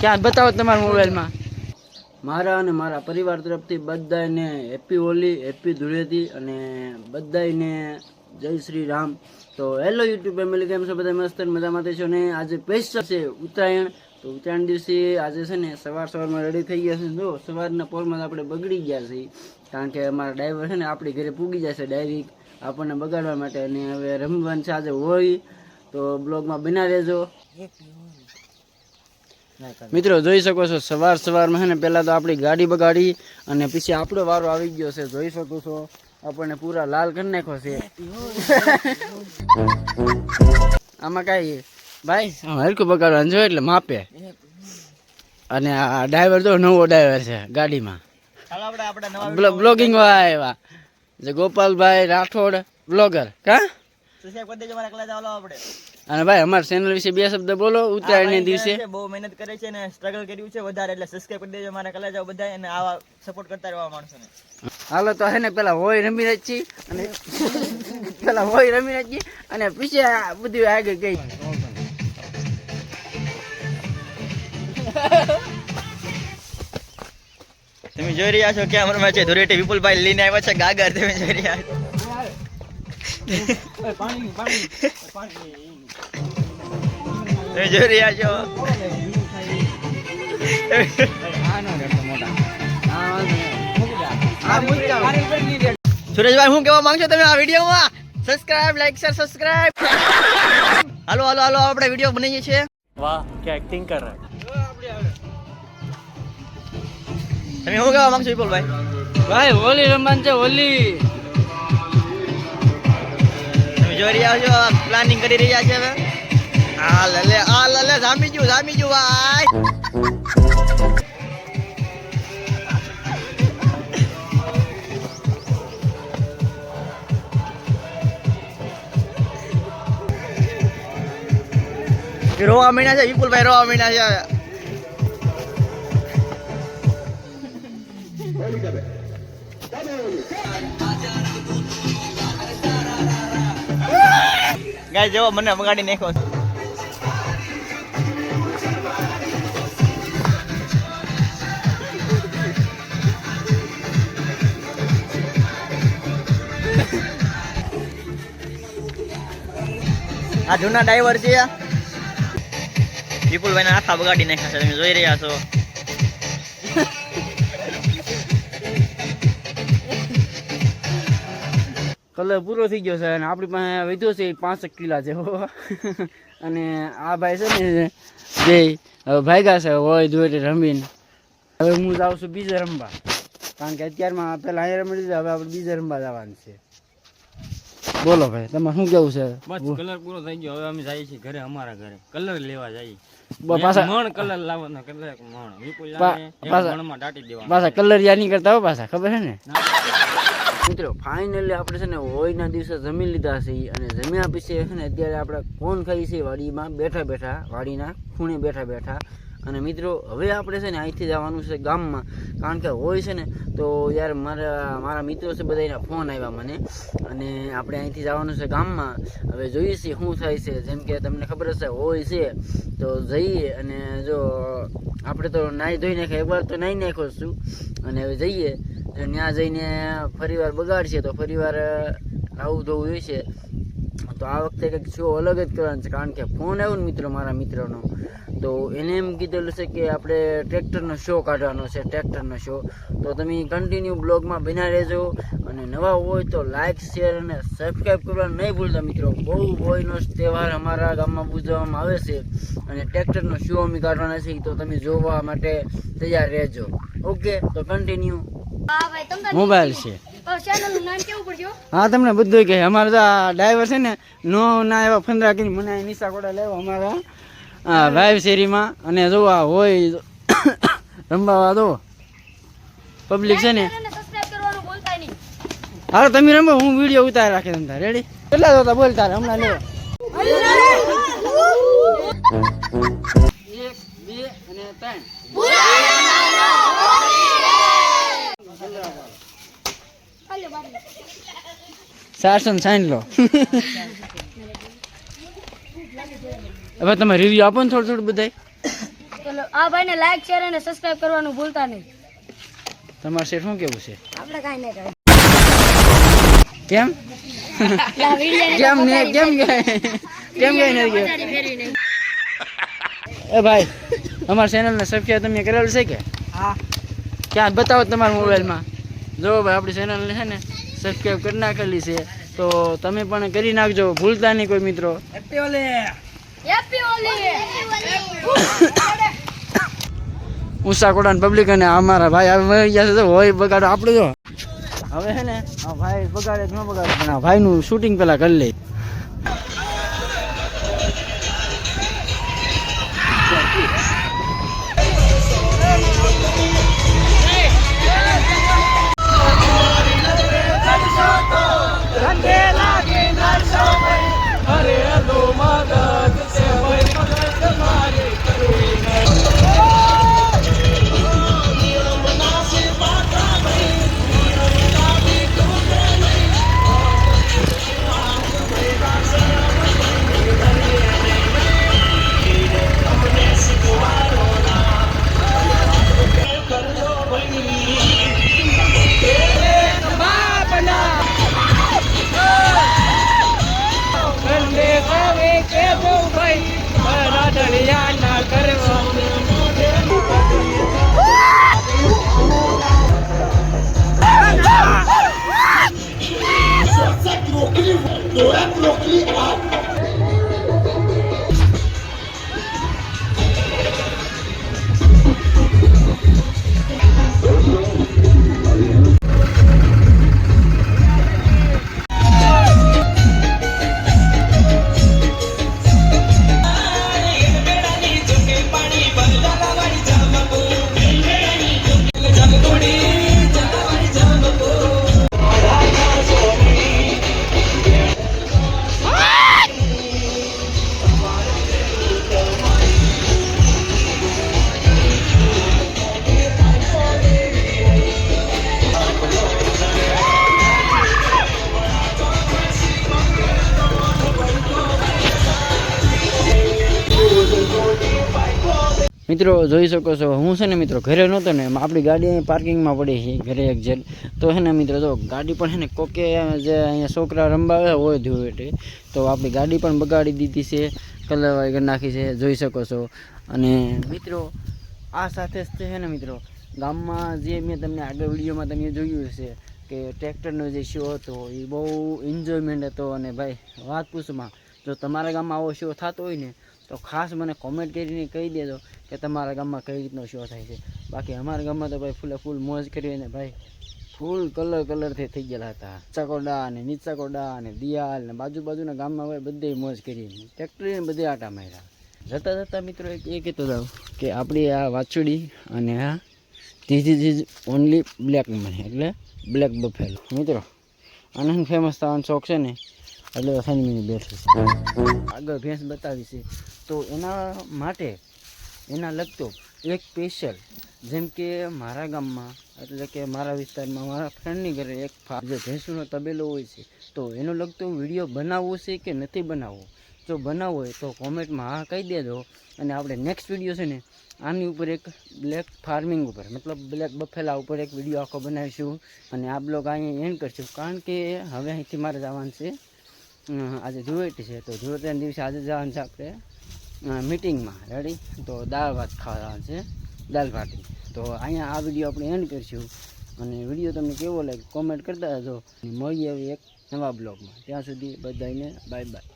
ક્યાં બતાવો તમારા મોબાઈલમાં. મારા અને મારા પરિવાર તરફથી બધાને હેપી હોલી, હેપી ધૂળેટી અને બધાને જય શ્રી રામ. તો હેલો યુટ્યુબ ફેમિલી, કેમ છો બધા? મસ્ત મજામાં છો ને? આજે સ્પેશિયલ છે ઉત્તરાયણ. તો ઉત્તરાયણ દિવસે આજે છે ને સવારમાં રેડી થઈ ગયા છે. જો સવારના પોરમાં આપણે બગડી ગયા છીએ, કારણ કે અમારા ડ્રાઈવર છે ને આપણી ઘરે પૂગી જાય છે ડાયરેક્ટ આપણને બગાડવા માટે. અને હવે રમવાનું છે આજે હોળી, તો બ્લોગમાં બના રહેજો મિત્રો. જોઈ શકો છો સવારમાં છે ને પહેલાં તો આપણી ગાડી બગાડી અને પછી આપણો વારો આવી ગયો છે. જોઈ શકો છો આપણને પૂરા લાલ કરી નાખ્યો છે. આમાં કાંઈ ભાઈ હરખું બગાડવાનું જોઈએ એટલે માપે. અને આ ડ્રાઈવર તો નવો ડ્રાઈવર છે ગાડીમાં, બ્લોગિંગ વાળા એવા જે ગોપાલભાઈ રાઠોડ બ્લોગર. કા અને ભાઈ અમારા ચેનલ વિશે બે શબ્દ બોલો. ઉત્તરાયણ દિવસે બહુ મહેનત કરે છે અને સ્ટ્રગલ કર્યું છે વધારે, એટલે સબસ્ક્રાઇબ કરી દેજો મારા કલા જાવ બધા, અને આવા સપોર્ટ કરતા રહેવા માણસોને. હાલો તો હે ને પેલા હોય રમી રાખી અને પેલા હોય રમી રાખી અને પછી બધું આગળ ગઈ. તમે જોઈ રહ્યા છો કેમેરામાં છે ધુરેટી વિપુલભાઈ લઈને આવ્યા છે ગાગર. તમે જોઈ રહ્યા છો તમે જોઈ રહ્યા છો સુરેશભાઈ, શું કહેવા માંગશો તમે આ વિડીયોમાં? Subscribe, like, share, subscribe. હાલો હાલો હાલો, આપણે વિડીયો બનાવીએ છીએ. વાહ, क्या एक्टिंग कर रहा है. તમે શું કહેવા માંગશો વિપુલભાઈ? ભાઈ હોલી રમવાનું છે, હોલી. તમે જોઈ રહ્યા છો પ્લાનિંગ કરી રહ્યા છે હવે. આ લલે જામી ગયું ભાઈ. રોવા મીના છે વિપુલભાઈ, રોવા મીના છે. ગાય જેવો મને બગાડી નાખ્યો. આ જૂના ડ્રાઈવર છે વિપુલભાઈ ના હાથા બગાડી નાખ્યા છે, તમે જોઈ રહ્યા છો. કલર પૂરો થઈ ગયો છે અને આપણી પાસે વધ્યો છે 5 કિલા જેવો. અને આ ભાઈ છે ને જે હવે ભાગ્યા છે હોય દોરી રમીને. હવે હું જાઉં છું બીજે રમવા, કારણ કે અત્યારમાં પહેલાં અહીંયા રમી લીધા, હવે આપણે બીજે રમવા જવાનું છે. બોલો ભાઈ, તમારે શું કેવું છે? બસ કલર પૂરો થઈ ગયો, હવે અમે જઈએ છીએ ઘરે, અમારા ઘરે કલર લેવા જઈએ. પાછા મણ કલર લાવવાનો, કલર મણ વિપુલ મણમાં દાટી દેવાનો. પાછા કલર યાદ નહીં કરતા હો પાછા, ખબર છે ને મિત્રો. ફાઇનલી આપણે છે ને હોળીના દિવસે જમી લીધા છે અને જમ્યા પછી છે ને અત્યારે આપણે કોણ ખાઈ છે વાડીમાં બેઠા બેઠા, વાડીના ખૂણે બેઠા બેઠા. અને મિત્રો હવે આપણે છે ને અહીંથી જવાનું છે ગામમાં, કારણ કે હોય છે ને તો યાર મારા મિત્રો છે બધાના ફોન આવ્યા મને, અને આપણે અહીંથી જવાનું છે ગામમાં. હવે જોઈએ છીએ શું થાય છે. જેમ કે તમને ખબર હશે હોય છે તો જઈએ, અને જો આપણે તો નાહી ધોઈ નાખીએ, એકવાર તો નાહી નાખ્યો છું, અને હવે જઈએ ત્યાં જઈને ફરીવાર બગાડશે તો ફરીવાર આવું ધોવું જોઈશે. તો આ વખતે કંઈક શો અલગ જ કરવાનો છે, કારણ કે ફોન આવ્યો ને મિત્રો મારા મિત્રનો, તો એને એમ કીધેલું છે કે આપણે ટ્રેક્ટરનો શો કાઢવાનો છે, ટ્રેક્ટરનો શો. તો તમે કન્ટિન્યુ બ્લોગમાં બના રહેજો, અને નવા હોય તો લાઇક, શેર અને સબસ્ક્રાઈબ કરવાનું નહીં ભૂલતા મિત્રો. બહુ હોળીનો તહેવાર અમારા ગામમાં ઉજવવામાં આવે છે અને ટ્રેક્ટરનો શો અમે કાઢવાના છે, તો તમે જોવા માટે તૈયાર રહેજો. ઓકે, તો કન્ટિન્યુ. મોબાઈલ છે, હા તમને બધું કહે. અમારે તો આ ડ્રાઈવર છે ને નો ના એવા ફંદરા કરીને મને નિશા કોડા લેવા અમારા વાઇવ શેરીમાં. અને જો આ હોય રમવા દો પબ્લિક છે ને. હાલો તમે રમો, હું વિડીયો ઉતાર રાખે તમને. રેડી? કેટલા જોતા બોલ તારે હમણાં લેવા. 1 2 અને 3. સારસન સાઈન લો. હવે તમે રિવ્યુ આપો ને થોડું થોડું બધાય. તો આ ભાઈને લાઈક શેર અને સબસ્ક્રાઇબ કરવાનું ભૂલતા નહીં. તમારે શેઠ શું કેવું છે? આપણે કાંઈ નહીં કહેવું. કેમ આ વિડિયોને કેમ ને કેમ કઈ નથી ગયું? ફેરવી નહીં. એ ભાઈ અમારા ચેનલને સબસ્ક્રાઈબ તમે કરેલ છે કે? હા. ક્યાં બતાવો તમારા મોબાઈલમાં. જો ભાઈ આપણી ચેનલને છે ને સબસ્ક્રાઈબ કરી નાખેલી છે, તો તમે પણ કરી નાખજો, ભૂલતા નહીં કોઈ મિત્રો. હેપી હોલી. ઊંચા કોડાન પબ્લિક અને અમારા ભાઈ આવી ગયા છે, તો હોય બગાડો આપણે. જો હવે છે ને આ ભાઈ બગાડે ન બગાડે, પણ આ ભાઈનું શૂટિંગ પેલા કરી લે. મિત્રો જોઈ શકો છો, હું છે ને મિત્રો ઘરે નહોતો ને, આપણી ગાડી અહીં પાર્કિંગમાં પડી છે ઘરે એક્ઝેક્ટ. તો છે ને મિત્રો જો ગાડી પણ છે ને કોકે જે અહીંયા છોકરા રમવા આવ્યા હોય ધ્યુવેટે, તો આપણી ગાડી પણ બગાડી દીધી છે, કલરવાળી કરી નાખી છે, જોઈ શકો છો. અને મિત્રો આ સાથે જ છે ને મિત્રો ગામમાં જે મેં તમને આગળ વિડીયોમાં તમે જોયું હશે કે ટ્રેક્ટરનો જે શો હતો એ બહુ એન્જોયમેન્ટ હતો. અને ભાઈ વાત પૂછમાં, જો તમારા ગામમાં આવો શો થતો હોય ને તો ખાસ મને કોમેન્ટ કરીને કહી દેજો કે તમારા ગામમાં કઈ રીતનો શો થાય છે. બાકી અમારા ગામમાં તો ભાઈ ફૂલ મોજ કરી ને ભાઈ ફૂલ કલરથી થઈ ગયેલા હતા. ચાકોડા અને નીચાકોડા અને દિયાલ ને બાજુના ગામમાં ભાઈ બધે મોજ કરી, ટ્રેક્ટરીને બધે આટા માર્યા. જતા મિત્રો એ કહેતો જાઉં કે આપણી આ વાછડી અને આ this is only black money, એટલે બ્લેક બફેલો. મિત્રો આનંદ ફેમસ થવાનો શોખ છે ને એટલે ફેમિલી બેઠી છે. આગળ ભેંસ બતાવી છે, તો એના માટે એના લગતો એક સ્પેશિયલ, જેમ કે મારા ગામમાં એટલે કે મારા વિસ્તારમાં મારા ફ્રેન્ડની ઘરે એક જે ભેંસનો તબેલો હોય છે, તો એનો લગતો વિડીયો બનાવવો છે કે નથી બનાવવો? જો બનાવવો હોય તો કોમેન્ટમાં હા કહી દેજો. અને આપણે નેક્સ્ટ વિડીયો છે ને આની ઉપર એક બ્લેક ફાર્મિંગ ઉપર મતલબ બ્લેક બફેલા ઉપર એક વિડીયો આખો બનાવીશું. અને આ બ્લોગ અહીંયા એન્ડ કરશું, કારણ કે હવે અહીંથી મારે જવાનું છે, આજે ધુળેટી છે, તો ધુળેટીના દિવસે આજે જવાનું છે આપણે મીટિંગમાં. રેડી? તો દાળ ભાત ખાવાનું છે, દાળ ભાટી. તો અહીંયા આ વિડીયો આપણે એન્ડ કરીશું. અને વિડીયો તમને કેવો લાગે કોમેન્ટ કરતા જજો. મળીએ હવે એક નવા બ્લોગમાં. ત્યાં સુધી બધાને બાય બાય.